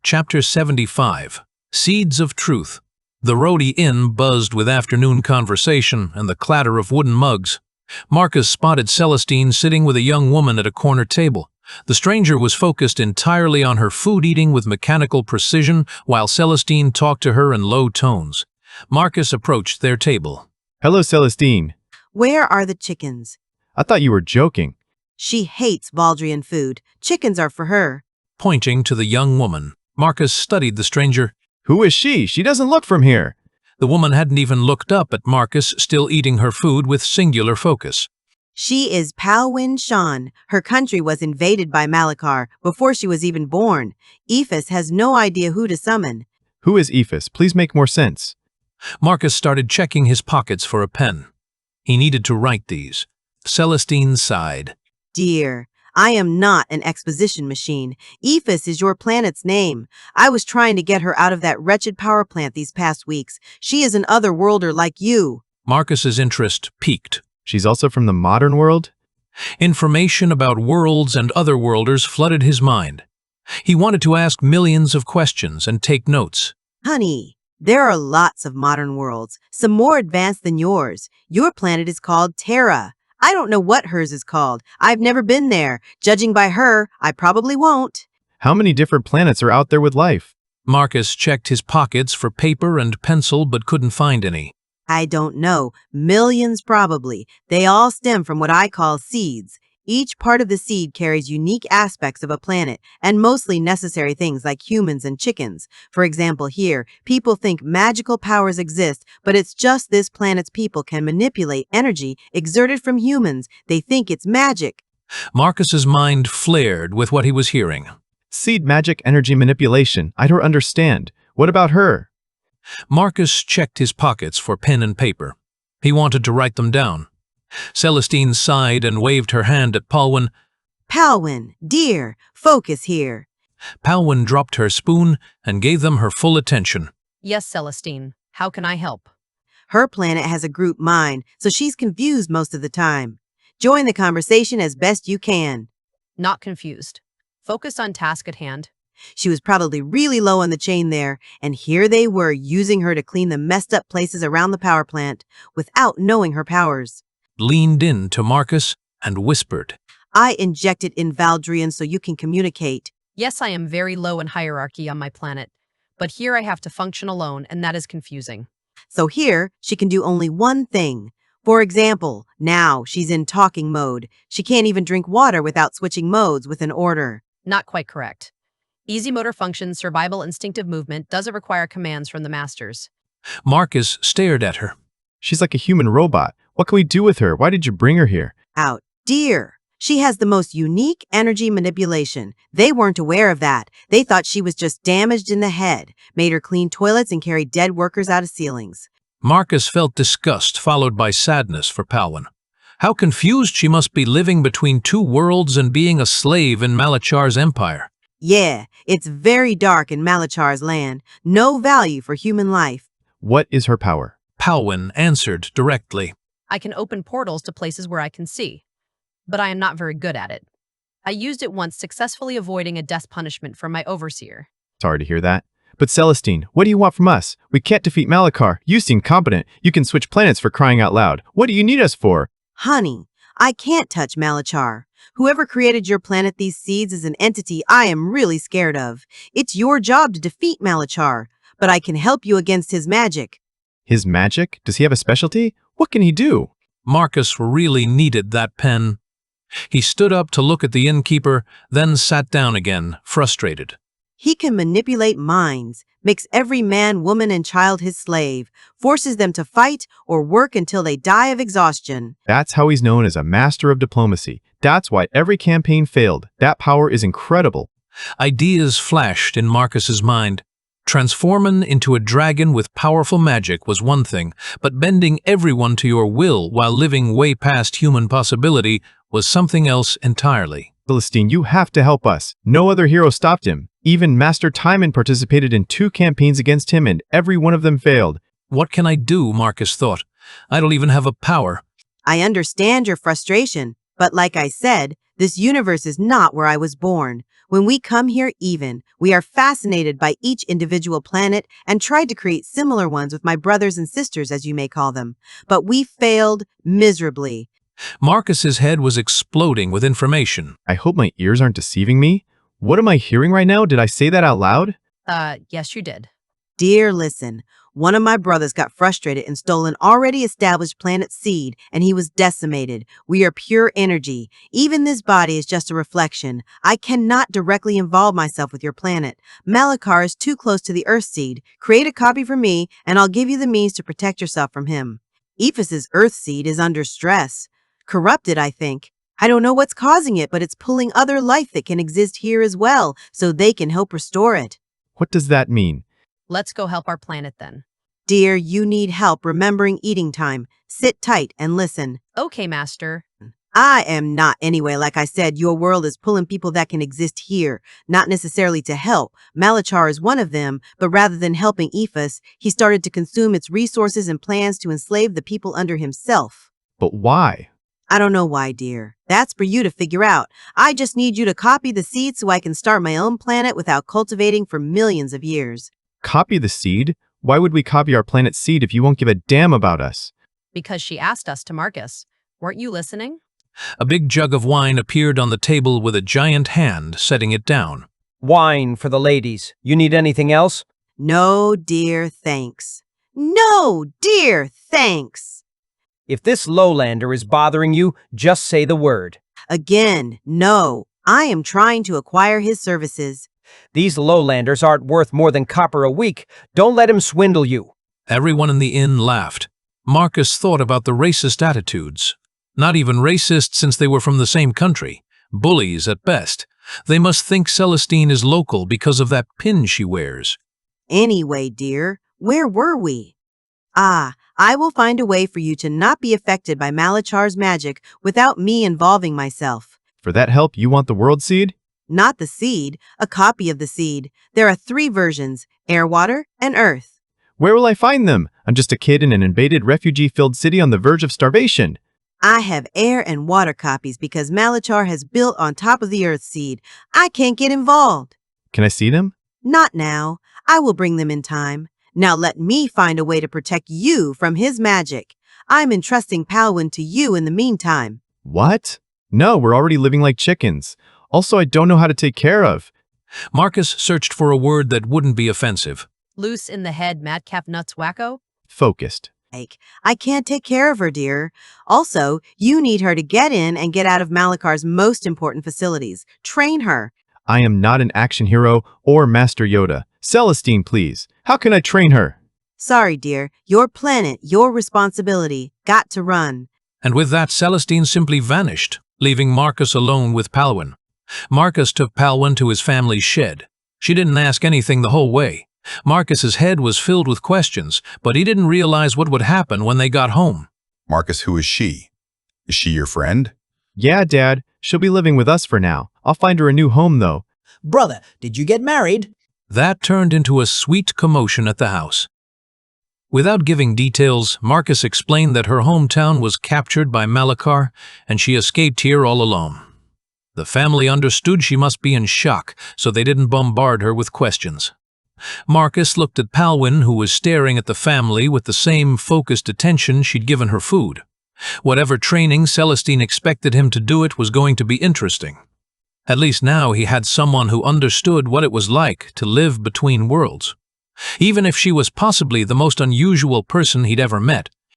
Chapter 75. Seeds of Truth. The Rhodey Inn buzzed with afternoon conversation and the clatter of wooden mugs. Marcus spotted Celestine sitting with a young woman at a corner table. The stranger was focused entirely on her food, eating with mechanical precision, while Celestine talked to her in low tones. Marcus approached their table. Hello, Celestine. Where are the chickens? I thought you were joking. She hates Valdrian food. Chickens are for her. Pointing to the young woman, Marcus studied the stranger. Who is she? She doesn't look from here. The woman hadn't even looked up at Marcus, still eating her food with singular focus. She is Palwyn Shan. Her country was invaded by Malachar before she was even born. Ephus has no idea who to summon. Who is Ephus? Please make more sense. Marcus started checking his pockets for a pen. He needed to write these. Celestine sighed. Dear, I am not an exposition machine. Ephus is your planet's name. I was trying to get her out of that wretched power plant these past weeks. She is an otherworlder like you. Marcus's interest piqued. She's also from the modern world? Information about worlds and otherworlders flooded his mind. He wanted to ask millions of questions and take notes. Honey, there are lots of modern worlds, some more advanced than yours. Your planet is called Terra. I don't know what hers is called. I've never been there. Judging by her, I probably won't. How many different planets are out there with life? Marcus checked his pockets for paper and pencil but couldn't find any. I don't know. Millions probably. They all stem from what I call seeds. Each part of the seed carries unique aspects of a planet and mostly necessary things like humans and chickens. For example, here, people think magical powers exist, but it's just this planet's people can manipulate energy exerted from humans. They think it's magic. Marcus's mind flared with what he was hearing. Seed magic energy manipulation. I don't understand. What about her? Marcus checked his pockets for pen and paper. He wanted to write them down. Celestine sighed and waved her hand at Palwyn. Palwyn, dear, focus here. Palwyn dropped her spoon and gave them her full attention. Yes, Celestine. How can I help? Her planet has a group mind, so she's confused most of the time. Join the conversation as best you can. Not confused. Focus on task at hand. She was probably really low on the chain there, and here they were using her to clean the messed up places around the power plant without knowing her powers. Leaned in to Marcus and whispered. I injected in Valdrian so you can communicate. Yes, I am very low in hierarchy on my planet, but here I have to function alone, and that is confusing. So here, she can do only one thing. For example, now she's in talking mode. She can't even drink water without switching modes with an order. Not quite correct. Easy motor functions, survival, instinctive movement doesn't require commands from the masters. Marcus stared at her. She's like a human robot. What can we do with her? Why did you bring her here? Out. Dear, she has the most unique energy manipulation. They weren't aware of that. They thought she was just damaged in the head, made her clean toilets and carry dead workers out of ceilings. Marcus felt disgust followed by sadness for Palwyn. How confused she must be, living between two worlds and being a slave in Malachar's empire. Yeah, it's very dark in Malachar's land. No value for human life. What is her power? Palwyn answered directly. I can open portals to places where I can see, but I am not very good at it. I used it once, successfully avoiding a death punishment from my overseer. Sorry to hear that. But Celestine, what do you want from us? We can't defeat Malachar. You seem competent. You can switch planets, for crying out loud. What do you need us for? Honey, I can't touch Malachar. Whoever created your planet, these seeds, is an entity I am really scared of. It's your job to defeat Malachar, but I can help you against his magic. His magic? Does he have a specialty? What can he do? Marcus really needed that pen. He stood up to look at the innkeeper, then sat down again, frustrated. He can manipulate minds, makes every man, woman, and child his slave, forces them to fight or work until they die of exhaustion. That's how he's known as a master of diplomacy. That's why every campaign failed. That power is incredible. Ideas flashed in Marcus's mind. Transforming into a dragon with powerful magic was one thing, but bending everyone to your will while living way past human possibility was something else entirely. Celestine, you have to help us. No other hero stopped him. Even Master Timon participated in 2 campaigns against him, and every one of them failed. What can I do? Marcus thought. I don't even have a power. I understand your frustration, but like I said, this universe is not where I was born. When we come here we are fascinated by each individual planet and tried to create similar ones with my brothers and sisters, as you may call them. But we failed miserably. Marcus's head was exploding with information. I hope my ears aren't deceiving me. What am I hearing right now? Did I say that out loud? Yes, you did. Dear, listen. One of my brothers got frustrated and stole an already established planet seed, and he was decimated. We are pure energy. Even this body is just a reflection. I cannot directly involve myself with your planet. Malachar is too close to the Earth seed. Create a copy for me, and I'll give you the means to protect yourself from him. Ephus's Earth seed is under stress. Corrupted, I think. I don't know what's causing it, but it's pulling other life that can exist here as well, so they can help restore it. What does that mean? Let's go help our planet then. Dear, you need help remembering eating time. Sit tight and listen. Okay, Master. I am not anyway. Like I said, your world is pulling people that can exist here, not necessarily to help. Malachar is one of them, but rather than helping Ephus, he started to consume its resources and plans to enslave the people under himself. But why? I don't know why, dear. That's for you to figure out. I just need you to copy the seed so I can start my own planet without cultivating for millions of years. Copy the seed? Why would we copy our planet's seed if you won't give a damn about us? Because she asked us to, Marcus. Weren't you listening? A big jug of wine appeared on the table with a giant hand setting it down. Wine for the ladies. You need anything else? No, dear, thanks. No, dear, thanks. If this lowlander is bothering you, just say the word. Again, no. I am trying to acquire his services. These lowlanders aren't worth more than copper a week. Don't let him swindle you. Everyone in the inn laughed. Marcus thought about the racist attitudes. Not even racist since they were from the same country. Bullies at best. They must think Celestine is local because of that pin she wears. Anyway, dear, where were we? I will find a way for you to not be affected by Malachar's magic without me involving myself. For that help, you want the world seed? Not the seed, a copy of the seed. There are 3 versions, air, water, and earth. Where will I find them? I'm just a kid in an invaded refugee-filled city on the verge of starvation. I have air and water copies because Malachar has built on top of the earth seed. I can't get involved. Can I see them? Not now. I will bring them in time. Now let me find a way to protect you from his magic. I'm entrusting Palwyn to you in the meantime. What? No, we're already living like chickens. Also, I don't know how to take care of. Marcus searched for a word that wouldn't be offensive. Loose in the head, madcap nuts wacko? Focused. I can't take care of her, dear. Also, you need her to get in and get out of Malachar's most important facilities. Train her. I am not an action hero or Master Yoda. Celestine, please. How can I train her? Sorry, dear. Your planet, your responsibility. Got to run. And with that, Celestine simply vanished, leaving Marcus alone with Palwyn. Marcus took Palwyn to his family's shed. She didn't ask anything the whole way. Marcus's head was filled with questions, but he didn't realize what would happen when they got home. Marcus, who is she? Is she your friend? Yeah, Dad. She'll be living with us for now. I'll find her a new home, though. Brother, did you get married? That turned into a sweet commotion at the house. Without giving details, Marcus explained that her hometown was captured by Malachar and she escaped here all alone. The family understood she must be in shock, so they didn't bombard her with questions. Marcus looked at Palwyn, who was staring at the family with the same focused attention she'd given her food. Whatever training Celestine expected him to do it was going to be interesting. At least now he had someone who understood what it was like to live between worlds. Even if she was possibly the most unusual person he'd ever met,